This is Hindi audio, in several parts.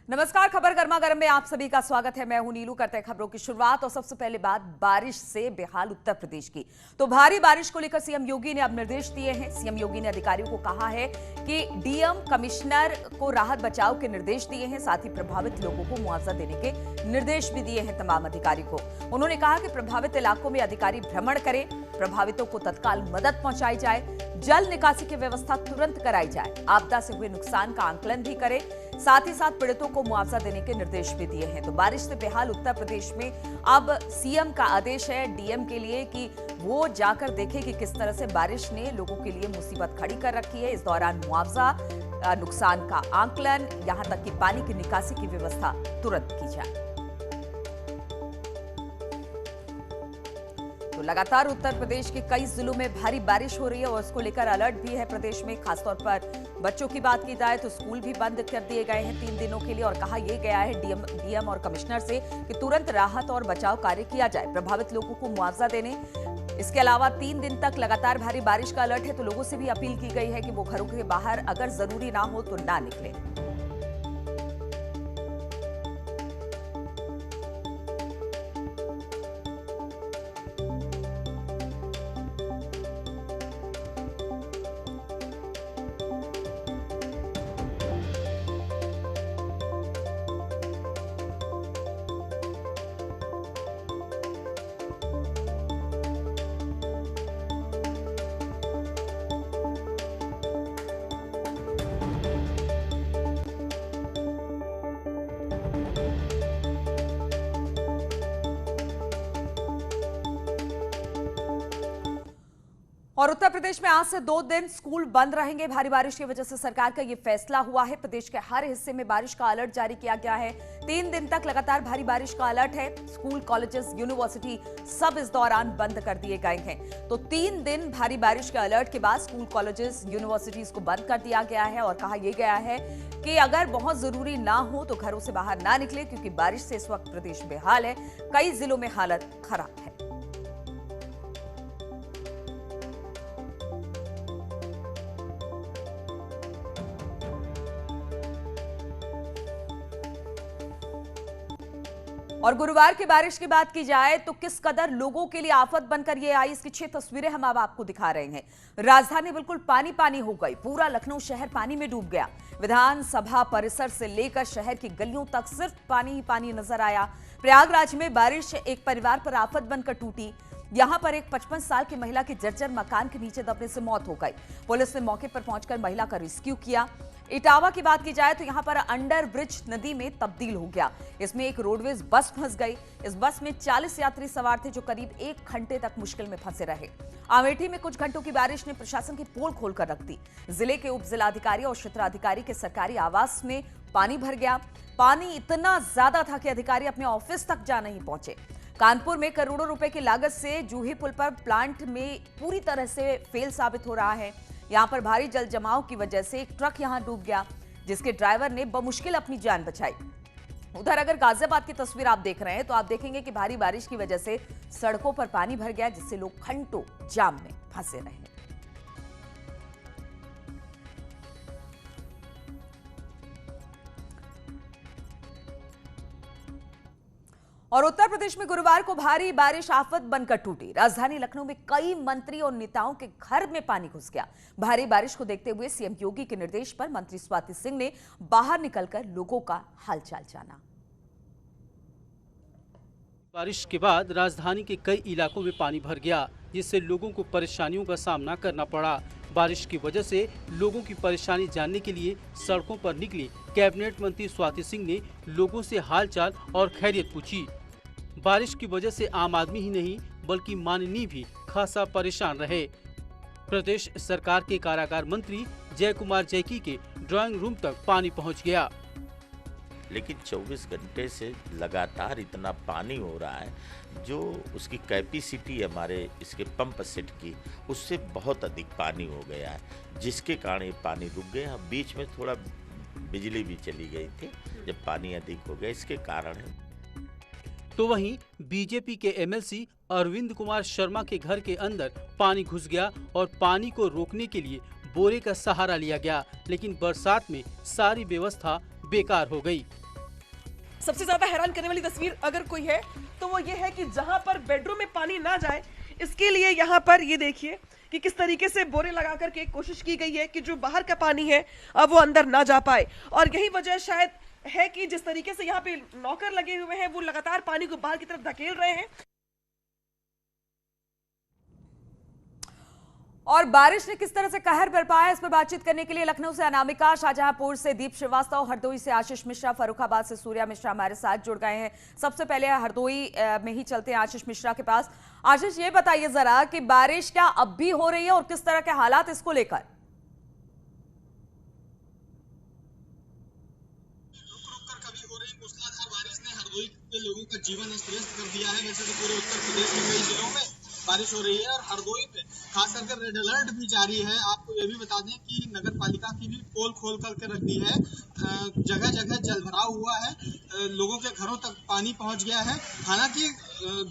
नमस्कार, खबर गर्मा गर्म में आप सभी का स्वागत है। मैं हूं नीलू। करते हैं खबरों की शुरुआत और सबसे पहले बात बारिश से बेहाल उत्तर प्रदेश की। तो भारी बारिश को लेकर सीएम योगी ने अब निर्देश दिए हैं। सीएम योगी ने अधिकारियों को कहा है कि डीएम कमिश्नर को राहत बचाव के निर्देश दिए हैं, साथ ही प्रभावित लोगों को मुआवजा देने के निर्देश भी दिए हैं तमाम अधिकारियों को। उन्होंने कहा कि प्रभावित इलाकों में अधिकारी भ्रमण करें, प्रभावितों को तत्काल मदद पहुंचाई जाए, जल निकासी की व्यवस्था तुरंत कराई जाए, आपदा से हुए नुकसान का आकलन भी करें, साथ ही साथ पीड़ितों को मुआवजा देने के निर्देश भी दिए हैं। तो बारिश से बेहाल उत्तर प्रदेश में अब सीएम का आदेश है डीएम के लिए कि वो जाकर देखें कि किस तरह से बारिश ने लोगों के लिए मुसीबत खड़ी कर रखी है। इस दौरान मुआवजा, नुकसान का आकलन, यहां तक कि पानी की निकासी की व्यवस्था तुरंत की जाए। तो लगातार उत्तर प्रदेश के कई जिलों में भारी बारिश हो रही है और उसको लेकर अलर्ट भी है प्रदेश में। खासतौर पर बच्चों की बात की जाए तो स्कूल भी बंद कर दिए गए हैं 3 दिनों के लिए और कहा यह गया है डीएम और कमिश्नर से कि तुरंत राहत और बचाव कार्य किया जाए, प्रभावित लोगों को मुआवजा देने। इसके अलावा 3 दिन तक लगातार भारी बारिश का अलर्ट है, तो लोगों से भी अपील की गई है कि वो घरों के बाहर अगर जरूरी ना हो तो ना निकले। और उत्तर प्रदेश में आज से 2 दिन स्कूल बंद रहेंगे। भारी बारिश की वजह से सरकार का यह फैसला हुआ है। प्रदेश के हर हिस्से में बारिश का अलर्ट जारी किया गया है। 3 दिन तक लगातार भारी बारिश का अलर्ट है। स्कूल, कॉलेजेस, यूनिवर्सिटी सब इस दौरान बंद कर दिए गए हैं। तो 3 दिन भारी बारिश के अलर्ट के बाद स्कूल, कॉलेजेस, यूनिवर्सिटीज को बंद कर दिया गया है और कहा यह गया है कि अगर बहुत जरूरी ना हो तो घरों से बाहर ना निकले, क्योंकि बारिश से इस वक्त प्रदेश बेहाल है। कई जिलों में हालत खराब है। और गुरुवार की बारिश की बात की जाए तो किस कदर लोगों के लिए आफत बनकर ये आई, इसकी 6 तस्वीरें हम अब आपको दिखा रहे हैं। राजधानी बिल्कुल पानी पानी हो गई, पूरा लखनऊ शहर पानी में डूब गया। विधानसभा परिसर से लेकर शहर की गलियों तक सिर्फ पानी ही पानी नजर आया। प्रयागराज में बारिश एक परिवार पर आफत बनकर टूटी। यहां पर एक 55 साल की महिला की जर्जर मकान के नीचे दबने से मौत हो गई। पुलिस ने मौके पर पहुंचकर महिला का रेस्क्यू किया। इटावा की बात की जाए तो यहां पर अंडर ब्रिज नदी में तब्दील हो गया। इसमें एक रोडवेज बस फंस गई। इस बस में 40 यात्री सवार थे जो करीब 1 घंटे तक मुश्किल में फंसे रहे। अमेठी में कुछ घंटों की बारिश ने प्रशासन की पोल खोलकर रख दी। जिले के उप जिलाधिकारी और क्षेत्राधिकारी के सरकारी आवास में पानी भर गया। पानी इतना ज्यादा था कि अधिकारी अपने ऑफिस तक जा नहीं पहुंचे। कानपुर में करोड़ों रुपए की लागत से जूही पुल पर प्लांट में पूरी तरह से फेल साबित हो रहा है। यहां पर भारी जल जमाव की वजह से एक ट्रक यहां डूब गया, जिसके ड्राइवर ने बमुश्किल अपनी जान बचाई। उधर अगर गाजियाबाद की तस्वीर आप देख रहे हैं तो आप देखेंगे कि भारी बारिश की वजह से सड़कों पर पानी भर गया, जिससे लोग घंटों जाम में फंसे रहे। और उत्तर प्रदेश में गुरुवार को भारी बारिश आफत बनकर टूटी। राजधानी लखनऊ में कई मंत्री और नेताओं के घर में पानी घुस गया। भारी बारिश को देखते हुए सीएम योगी के निर्देश पर मंत्री स्वाति सिंह ने बाहर निकलकर लोगों का हालचाल जाना। बारिश के बाद राजधानी के कई इलाकों में पानी भर गया, जिससे लोगों को परेशानियों का सामना करना पड़ा। बारिश की वजह से लोगों की परेशानी जानने के लिए सड़कों पर निकली कैबिनेट मंत्री स्वाति सिंह ने लोगों से हालचाल और खैरियत पूछी। बारिश की वजह से आम आदमी ही नहीं बल्कि माननीय भी खासा परेशान रहे। प्रदेश सरकार के कारागार मंत्री जय कुमार जैकी के ड्राइंग रूम तक पानी पहुंच गया। लेकिन 24 घंटे से लगातार इतना पानी हो रहा है, जो उसकी कैपेसिटी हमारे इसके पंप सेट की उससे बहुत अधिक पानी हो गया है, जिसके कारण ये पानी रुक गया। बीच में थोड़ा बिजली भी चली गई थी जब पानी अधिक हो गया, इसके कारण है। तो वहीं बीजेपी के एमएलसी अरविंद कुमार शर्मा के घर के अंदर पानी घुस गया और पानी को रोकने के लिए बोरे का सहारा लिया गया, लेकिन बरसात में सारी व्यवस्था बेकार हो गई। सबसे ज्यादा हैरान करने वाली तस्वीर अगर कोई है तो वो ये है कि जहां पर बेडरूम में पानी ना जाए, इसके लिए यहाँ पर ये देखिए कि किस तरीके से बोरे लगा करके कोशिश की गई है कि जो बाहर का पानी है अब वो अंदर ना जा पाए। और यही वजह शायद है कि जिस तरीके से यहाँ पे नौकर लगे हुए हैं वो लगातार पानी को बाहर की तरफ धकेल रहे हैं। और बारिश ने किस तरह से कहर बरपाया, इस पर बातचीत करने के लिए लखनऊ से अनामिका, शाहजहांपुर से दीप श्रीवास्तव, हरदोई से आशीष मिश्रा, फर्रुखाबाद से सूर्या मिश्रा हमारे साथ जुड़ गए हैं। सबसे पहले हरदोई में ही चलते हैं आशीष मिश्रा के पास। आशीष, ये बताइए जरा कि बारिश क्या अब भी हो रही है और किस तरह के हालात इसको लेकर? मूसलाधार बारिश ने हरदोई के लोगों का जीवन अस्त व्यस्त कर दिया है। वैसे तो पूरे उत्तर प्रदेश में कई जिलों में बारिश हो रही है और हरदोई में खास करके रेड अलर्ट भी जारी है। आपको ये भी बता दें कि नगर पालिका की भी पोल खोल करके रख दी है। जगह जगह जलभराव हुआ है, लोगों के घरों तक पानी पहुंच गया है। हालांकि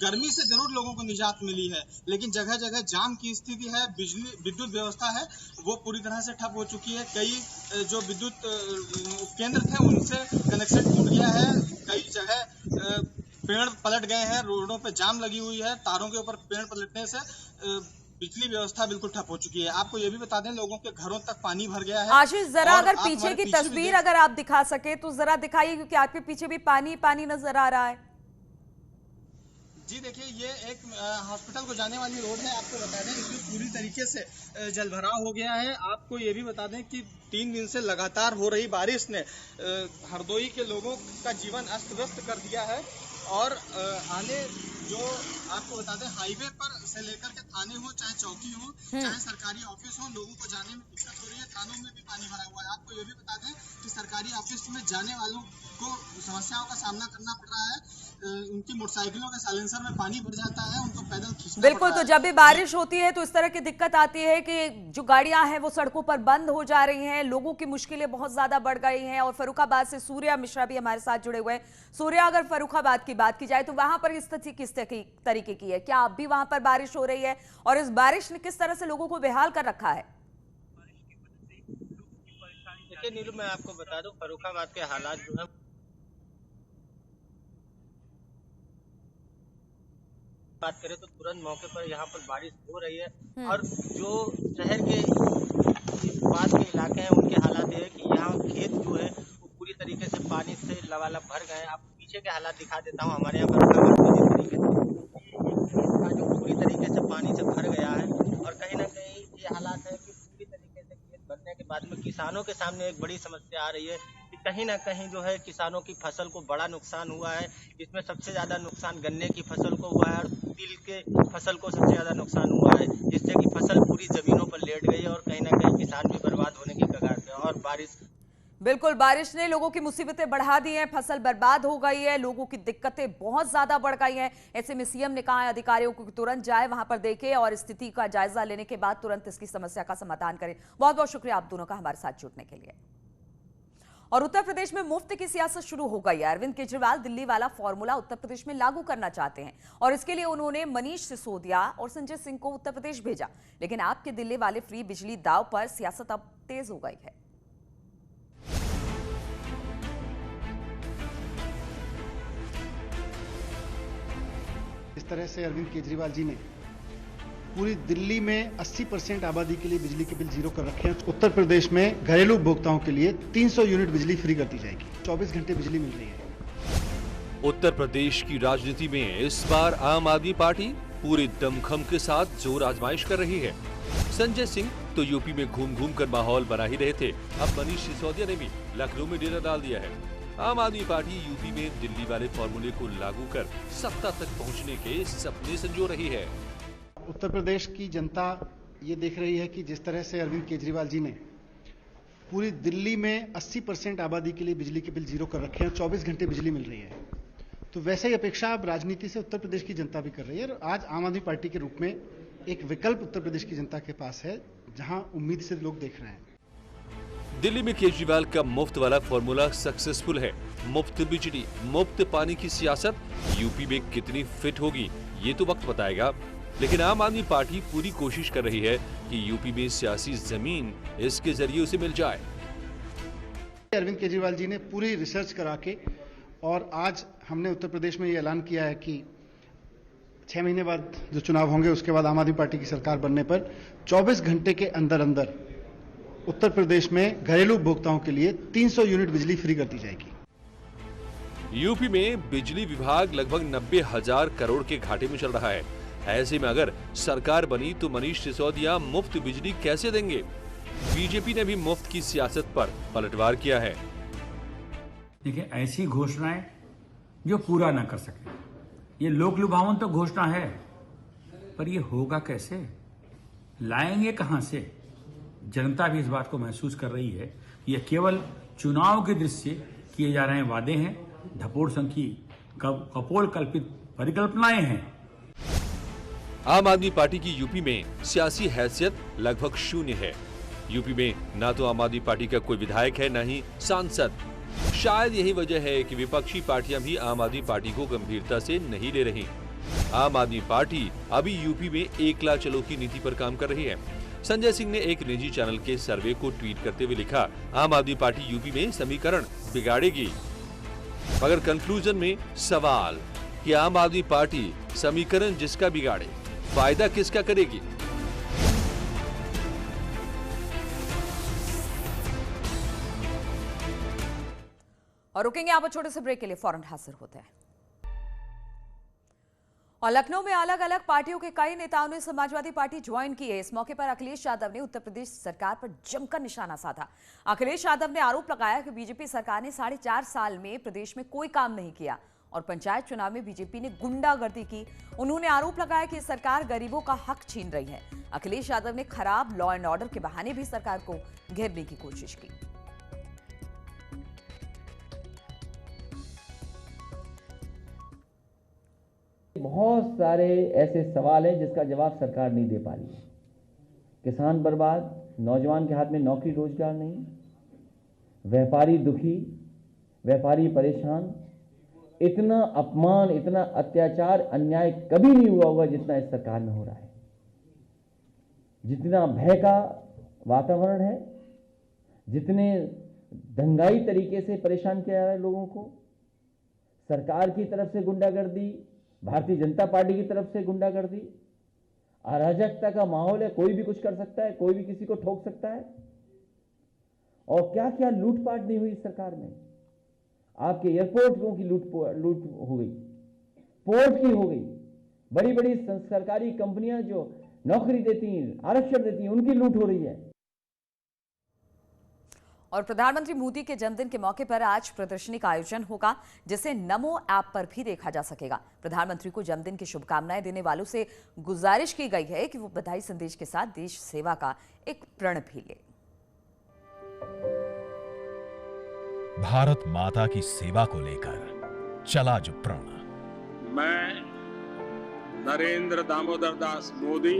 गर्मी से जरूर लोगों को निजात मिली है, लेकिन जगह जगह जाम की स्थिति है। विद्युत व्यवस्था है वो पूरी तरह से ठप हो चुकी है। कई जो विद्युत उपकेंद्र थे उनसे कनेक्शन टूट गया है। कई जगह पेड़ पलट गए हैं, रोडों पे जाम लगी हुई है। तारों के ऊपर पेड़ पलटने से बिजली व्यवस्था बिल्कुल ठप हो चुकी है। आपको ये भी बता दें लोगों के घरों तक पानी भर गया है। आशीष, जरा अगर पीछे की तस्वीर अगर आप दिखा सके तो जरा दिखाइए, क्योंकि आपके पीछे भी पानी पानी नजर आ रहा है। जी देखिए, ये एक हॉस्पिटल को जाने वाली रोड है। आपको बता दें इसमें पूरी तरीके से जलभराव हो गया है। आपको ये भी बता दें कि 3 दिन से लगातार हो रही बारिश ने हरदोई के लोगों का जीवन अस्त व्यस्त कर दिया है। और आने जो आपको बता दें हाईवे पर से लेकर के थाने हो, चाहे चौकी हो, चाहे सरकारी ऑफिस हो, लोगों को जाने में दिक्कत हो रही है। थानों में भी पानी भरा हुआ है। आपको ये भी बता दें कि सरकारी ऑफिस में जाने वालों को समस्याओं का सामना करना पड़ रहा है। उनकी मोटरसाइकिलों के साइलेंसर में पानी भर जाता है, उनको पैदल खींचना बिल्कुल। पड़ता तो है। जब भी बारिश होती है तो इस तरह की दिक्कत आती है कि जो गाड़ियां हैं वो सड़कों पर बंद हो जा रही हैं, लोगों की मुश्किलें बहुत ज्यादा बढ़ गई हैं। और फर्रुखाबाद से सूर्या मिश्रा भी हमारे साथ जुड़े हुए हैं। सूर्या, अगर फर्रुखाबाद की बात की जाए तो वहां पर स्थिति किस तरीके की है? क्या अब भी वहां पर बारिश हो रही है और इस बारिश ने किस तरह से लोगों को बेहाल कर रखा है? देखिए नीलू, मैं आपको बता दूं फर्रुखाबाद के हालात जो है बात करें तो तुरंत मौके पर यहाँ पर बारिश हो रही है। और जो शहर के पास के इलाके हैं उनके हालात ये है कि यहाँ खेत जो है वो पूरी तरीके से पानी से लबालब भर गए हैं। आपको पीछे के हालात दिखा देता हूँ। हमारे यहाँ फर्रुखाबाद में जिस तरीके से खेत का जो पूरी तरीके से पानी से भर गया है और कहीं ना कहीं ये हालात है कि पूरी तरीके से खेत भरने के बाद में किसानों के सामने एक बड़ी समस्या आ रही है कि कहीं ना कहीं जो है किसानों की फसल को बड़ा नुकसान हुआ है। इसमें सबसे ज्यादा नुकसान गन्ने की फसल को हुआ है और तिल के फसल को सबसे ज्यादा नुकसान हुआ है, जिससे कि फसल पूरी जमीनों पर लेट गई है और कहीं ना कहीं किसान भी बर्बाद होने की कगार पे। और बिल्कुल, बारिश ने लोगों की मुसीबतें बढ़ा दी हैं, फसल बर्बाद हो गई है, लोगों की दिक्कतें बहुत ज्यादा बढ़ गई हैं। ऐसे में सीएम ने कहा है अधिकारियों को तुरंत जाए, वहां पर देखें और स्थिति का जायजा लेने के बाद तुरंत इसकी समस्या का समाधान करें। बहुत बहुत शुक्रिया आप दोनों का हमारे साथ जुड़ने के लिए। और उत्तर प्रदेश में मुफ्त की सियासत शुरू हो गई है। अरविंद केजरीवाल दिल्ली वाला फॉर्मूला उत्तर प्रदेश में लागू करना चाहते हैं और इसके लिए उन्होंने मनीष सिसोदिया और संजय सिंह को उत्तर प्रदेश भेजा। लेकिन आपके दिल्ली वाले फ्री बिजली दाव पर सियासत अब तेज हो गई है। इस तरह से अरविंद केजरीवाल जी ने पूरी दिल्ली में 80% आबादी के लिए बिजली के बिल जीरो कर रखे हैं। उत्तर प्रदेश में घरेलू उपभोक्ताओं के लिए 300 यूनिट बिजली फ्री कर दी जाएगी। 24 घंटे बिजली मिल रही है। उत्तर प्रदेश की राजनीति में इस बार आम आदमी पार्टी पूरे दमखम के साथ जोर आजमाइश कर रही है। संजय सिंह तो यूपी में घूम घूम कर माहौल बना ही रहे थे। अब मनीष सिसोदिया ने भी लखनऊ में डेरा डाल दिया है। आम आदमी पार्टी यूपी में दिल्ली वाले फॉर्मूले को लागू कर सत्ता तक पहुंचने के सपने संजो रही है। उत्तर प्रदेश की जनता ये देख रही है कि जिस तरह से अरविंद केजरीवाल जी ने पूरी दिल्ली में 80% आबादी के लिए बिजली के बिल जीरो कर रखे हैं, 24 घंटे बिजली मिल रही है, तो वैसे ही अपेक्षा अब राजनीति से उत्तर प्रदेश की जनता भी कर रही है। और आज आम आदमी पार्टी के रूप में एक विकल्प उत्तर प्रदेश की जनता के पास है, जहां उम्मीद से लोग देख रहे हैं। दिल्ली में केजरीवाल का मुफ्त वाला फॉर्मूला सक्सेसफुल है। मुफ्त बिजली, मुफ्त पानी की सियासत यूपी में कितनी फिट होगी ये तो वक्त बताएगा। लेकिन आम आदमी पार्टी पूरी कोशिश कर रही है कि यूपी में सियासी जमीन इसके जरिए उसे मिल जाए। अरविंद केजरीवाल जी ने पूरी रिसर्च करा के और आज हमने उत्तर प्रदेश में ये ऐलान किया है कि 6 महीने बाद जो चुनाव होंगे उसके बाद आम आदमी पार्टी की सरकार बनने पर 24 घंटे के अंदर अंदर उत्तर प्रदेश में घरेलू उपभोक्ताओं के लिए 300 यूनिट बिजली फ्री कर दी जाएगी। यूपी में बिजली विभाग लगभग 90,000 करोड़ के घाटे में चल रहा है। ऐसे में अगर सरकार बनी तो मनीष सिसोदिया मुफ्त बिजली कैसे देंगे? बीजेपी ने भी मुफ्त की सियासत पर पलटवार किया है। देखिए, ऐसी घोषणाएं जो पूरा ना कर सके, ये लोक लुभावन तो घोषणा है, पर ये होगा कैसे, लाएंगे कहां से? जनता भी इस बात को महसूस कर रही है कि ये केवल चुनाव की दृष्टि से किए जा रहे वादे हैं, ढपोड़ संखी कपोल कल्पित परिकल्पनाएं हैं। आम आदमी पार्टी की यूपी में सियासी हैसियत लगभग शून्य है। यूपी में ना तो आम आदमी पार्टी का कोई विधायक है, न ही सांसद। शायद यही वजह है कि विपक्षी पार्टियां भी आम आदमी पार्टी को गंभीरता से नहीं ले रही। आम आदमी पार्टी अभी यूपी में एकला चलो की नीति पर काम कर रही है। संजय सिंह ने एक निजी चैनल के सर्वे को ट्वीट करते हुए लिखा, आम आदमी पार्टी यूपी में समीकरण बिगाड़ेगी। मगर कंक्लूजन में सवाल कि आम आदमी पार्टी समीकरण जिसका बिगाड़े, फायदा किसका करेगी? और रुकेंगे यहाँ पर छोटे से ब्रेक के लिए, फौरन हाजिर होते हैं। और लखनऊ में अलग अलग पार्टियों के कई नेताओं ने समाजवादी पार्टी ज्वाइन की है। इस मौके पर अखिलेश यादव ने उत्तर प्रदेश सरकार पर जमकर निशाना साधा। अखिलेश यादव ने आरोप लगाया कि बीजेपी सरकार ने 4.5 साल में प्रदेश में कोई काम नहीं किया और पंचायत चुनाव में बीजेपी ने गुंडागर्दी की। उन्होंने आरोप लगाया कि सरकार गरीबों का हक छीन रही है। अखिलेश यादव ने खराब लॉ एंड ऑर्डर के बहाने भी सरकार को घेरने की कोशिश की। बहुत सारे ऐसे सवाल हैं जिसका जवाब सरकार नहीं दे पा रही है। किसान बर्बाद, नौजवान के हाथ में नौकरी रोजगार नहीं, व्यापारी दुखी, व्यापारी परेशान। इतना अपमान, इतना अत्याचार, अन्याय कभी नहीं हुआ होगा जितना इस सरकार में हो रहा है। जितना भय का वातावरण है, जितने दंगाई तरीके से परेशान किया जा रहा है लोगों को, सरकार की तरफ से गुंडागर्दी, भारतीय जनता पार्टी की तरफ से गुंडागर्दी, अराजकता का माहौल है। कोई भी कुछ कर सकता है, कोई भी किसी को ठोक सकता है। और क्या क्या लूटपाट नहीं हुई इस सरकार में। आपके एयरपोर्टों की लूट हो गई, पोर्ट की हो गई, बड़ी बड़ी सरकारी कंपनियां जो नौकरी देती हैं, आरक्षण देती हैं, उनकी लूट हो रही है। और प्रधानमंत्री मोदी के जन्मदिन के मौके पर आज प्रदर्शनी का आयोजन होगा, जिसे नमो ऐप पर भी देखा जा सकेगा। प्रधानमंत्री को जन्मदिन की शुभकामनाएं देने वालों से गुजारिश की गई है कि वो बधाई संदेश के साथ देश सेवा का एक प्रण भी ले। भारत माता की सेवा को लेकर चला जो प्रण। मैं नरेंद्र दामोदर दास मोदी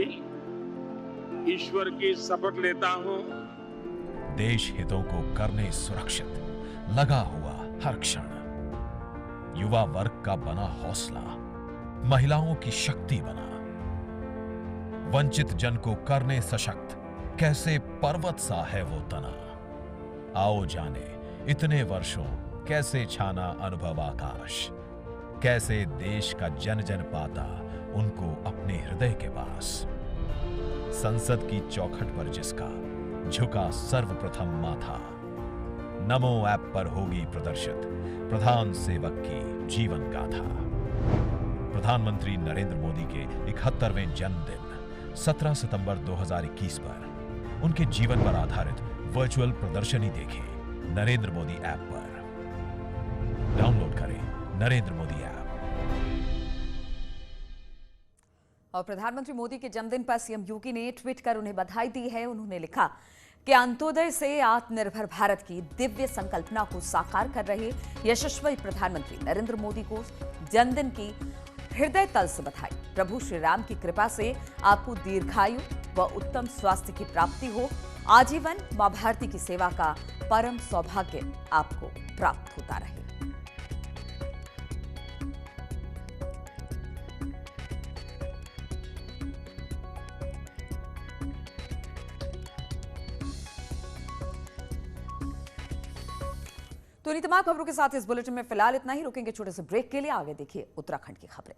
ईश्वर की शपथ लेता हूं, देश हितों को करने सुरक्षित लगा हुआ हर क्षण, युवा वर्ग का बना हौसला, महिलाओं की शक्ति बना, वंचित जन को करने सशक्त, कैसे पर्वत सा है वो तना। आओ जाने इतने वर्षों कैसे छाना अनुभव आकाश, कैसे देश का जन जन पाता उनको अपने हृदय के पास। संसद की चौखट पर जिसका झुका सर्वप्रथम माथा, नमो ऐप पर होगी प्रदर्शित प्रधान सेवक की जीवन गाथा। प्रधानमंत्री नरेंद्र मोदी के 71वें जन्मदिन 17 सितंबर 2021 पर उनके जीवन पर आधारित वर्चुअल प्रदर्शनी देखें नरेंद्र मोदी ऐप पर। डाउनलोड करें नरेंद्र मोदी ऐप। और प्रधानमंत्री मोदी के जन्मदिन पर सीएम योगी ने ट्वीट कर उन्हें बधाई दी है। उन्होंने लिखा कि अंत्योदय से आत्मनिर्भर भारत की दिव्य संकल्पना को साकार कर रहे यशस्वी प्रधानमंत्री नरेंद्र मोदी को जन्मदिन की हृदय तल से बधाई। प्रभु श्री राम की कृपा से आपको दीर्घायु व उत्तम स्वास्थ्य की प्राप्ति हो। आजीवन मां भारती की सेवा का परम सौभाग्य आपको प्राप्त होता रहे। तो इन्हीं तमाम खबरों के साथ इस बुलेटिन में फिलहाल इतना ही। रुकेंगे छोटे से ब्रेक के लिए। आगे देखिए उत्तराखंड की खबरें।